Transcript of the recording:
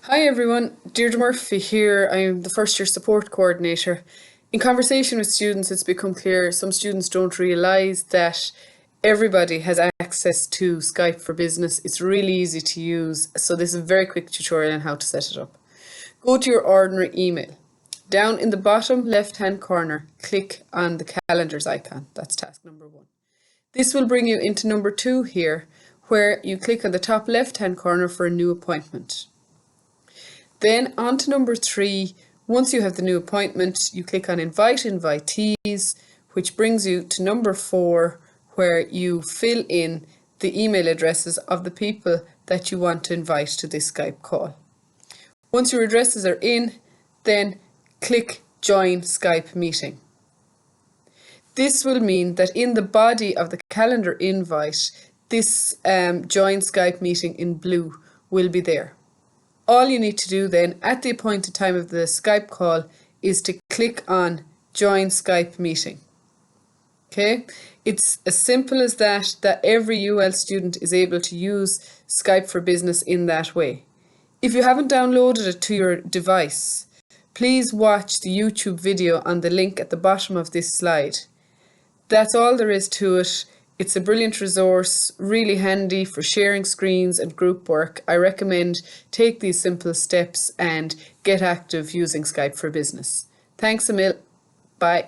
Hi everyone, Deirdre Murphy here. I'm the first year support coordinator. In conversation with students, it's become clear some students don't realise that everybody has access to Skype for Business. It's really easy to use, so this is a very quick tutorial on how to set it up. Go to your ordinary email. Down in the bottom left hand corner, click on the calendars icon. That's task number 1. This will bring you into number 2 here, where you click on the top left hand corner for a new appointment. Then on to number 3, once you have the new appointment, you click on Invite Invitees, which brings you to number 4, where you fill in the email addresses of the people that you want to invite to this Skype call. Once your addresses are in, then click Join Skype Meeting. This will mean that in the body of the calendar invite, this Join Skype Meeting in blue will be there. All you need to do then at the appointed time of the Skype call is to click on Join Skype Meeting. Okay, it's as simple as that every UL student is able to use Skype for Business in that way. If you haven't downloaded it to your device, please watch the YouTube video on the link at the bottom of this slide. That's all there is to it. It's a brilliant resource, really handy for sharing screens and group work. I recommend take these simple steps and get active using Skype for Business. Thanks a mil. Bye.